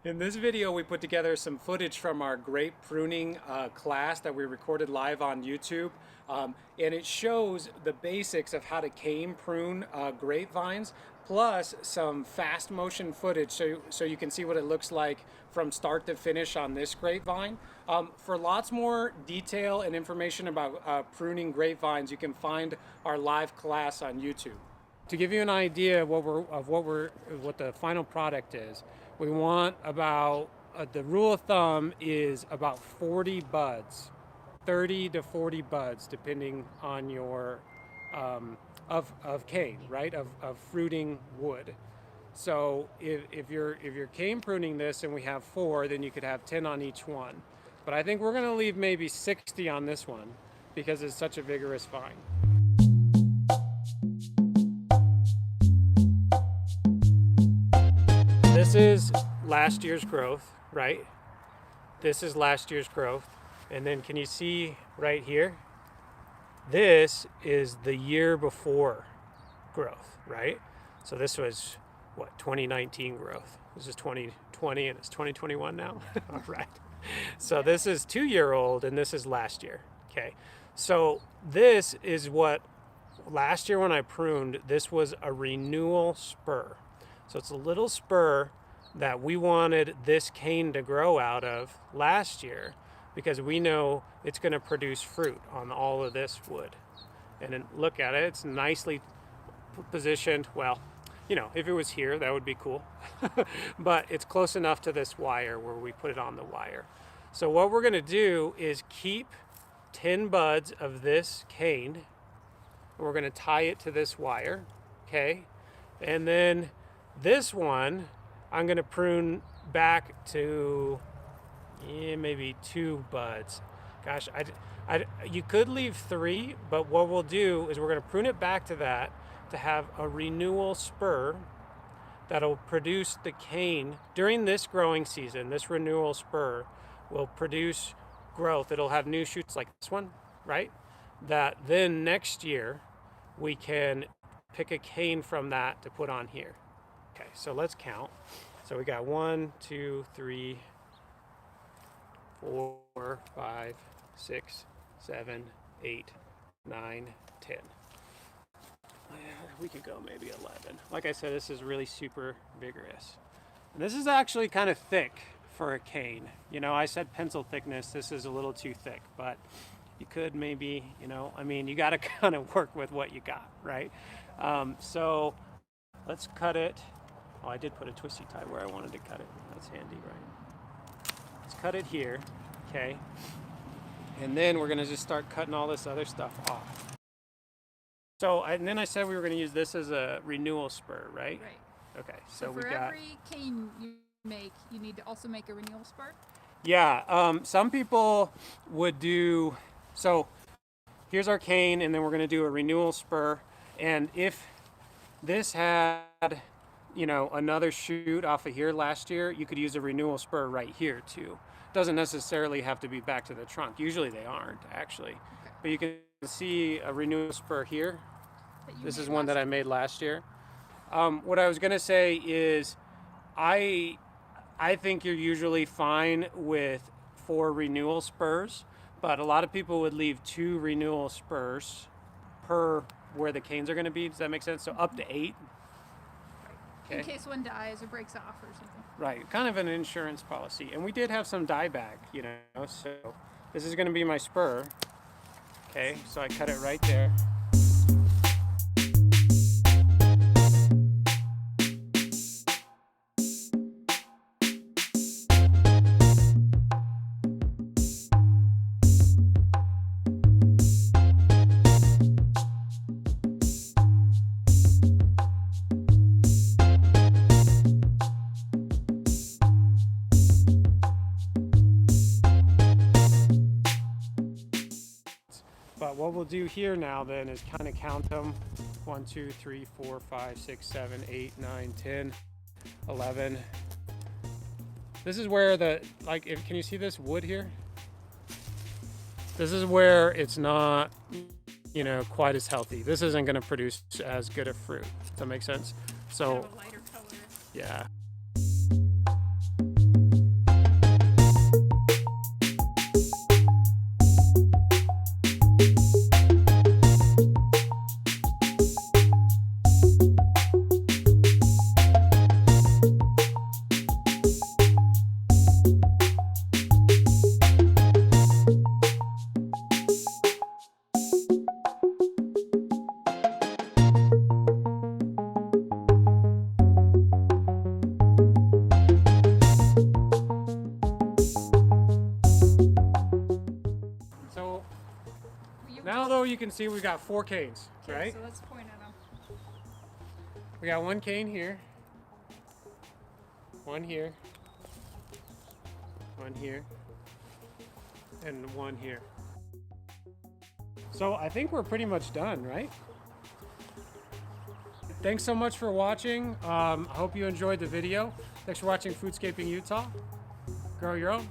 In this video, we put together some footage from our grape pruning class that we recorded live on YouTube. And it shows the basics of how to cane prune grapevines, plus some fast motion footage so you can see what it looks like from start to finish on this grapevine. For lots more detail and information about pruning grapevines, you can find our live class on YouTube. To give you an idea of what the final product is, we want about the rule of thumb is about 40 buds, 30 to 40 buds, depending on your of cane, right? Of fruiting wood. So if you're cane pruning this and we have 4, then you could have 10 on each one. But I think we're going to leave maybe 60 on this one because it's such a vigorous vine. This is last year's growth, right? This is last year's growth. And then can you see right here? This is the year before growth, right? So this was, what, 2019 growth. This is 2020 and it's 2021 now. All right. So this is 2-year-old and this is last year, okay? So this is what, last year when I pruned, this was a renewal spur. So it's a little spur that we wanted this cane to grow out of last year because we know it's going to produce fruit on all of this wood. And then look at it, it's nicely positioned. Well, you know, if it was here, that would be cool. But it's close enough to this wire where we put it on the wire. So what we're going to do is keep 10 buds of this cane. And we're going to tie it to this wire, okay? And then this one, I'm going to prune back to maybe 2 buds. Gosh, you could leave 3, but what we'll do is we're going to prune it back to that to have a renewal spur that'll produce the cane during this growing season. This renewal spur will produce growth. It'll have new shoots like this one, right? That then next year we can pick a cane from that to put on here. Okay, so let's count. So we got 1, 2, 3, 4, 5, 6, 7, 8, 9, 10. We could go maybe 11. Like I said, this is really super vigorous. And this is actually kind of thick for a cane. You know, I said pencil thickness. This is a little too thick, but you could maybe, you know, I mean, you got to kind of work with what you got, right? So let's cut it. Oh, I did put a twisty tie where I wanted to cut it. That's handy, right? Let's cut it here, okay? And then we're gonna just start cutting all this other stuff off. So, and then I said we were gonna use this as a renewal spur, right? Right. Okay, so for every cane you make, you need to also make a renewal spur? Yeah, some people would do, so here's our cane, and then we're gonna do a renewal spur. And if this had, you know, another shoot off of here last year, you could use a renewal spur right here too. Doesn't necessarily have to be back to the trunk. Usually they aren't, actually. Okay. But you can see a renewal spur here. This is one that I made last year. What I was gonna say is I think you're usually fine with 4 renewal spurs, but a lot of people would leave 2 renewal spurs per where the canes are gonna be. Does that make sense? So up to 8. Okay. In case one dies or breaks off or something. Right, kind of an insurance policy. And we did have some dieback, you know, so this is going to be my spur. Okay, so I cut it right there. But what we'll do here now then is kind of count them. 1, 2, 3, 4, 5, 6, 7, 8, 9, 10, 11. This is where the, like, can you see this wood here? This is where it's not, you know, quite as healthy. This isn't going to produce as good a fruit. Does that make sense? So, Kind of a lighter color. yeah. you can see we've got 4 canes, Okay, right? so let's point at them. We got 1 cane here, 1 here, 1 here, and 1 here. So I think we're pretty much done, right? Thanks so much for watching. I hope you enjoyed the video. Thanks for watching Foodscaping Utah. Grow your own.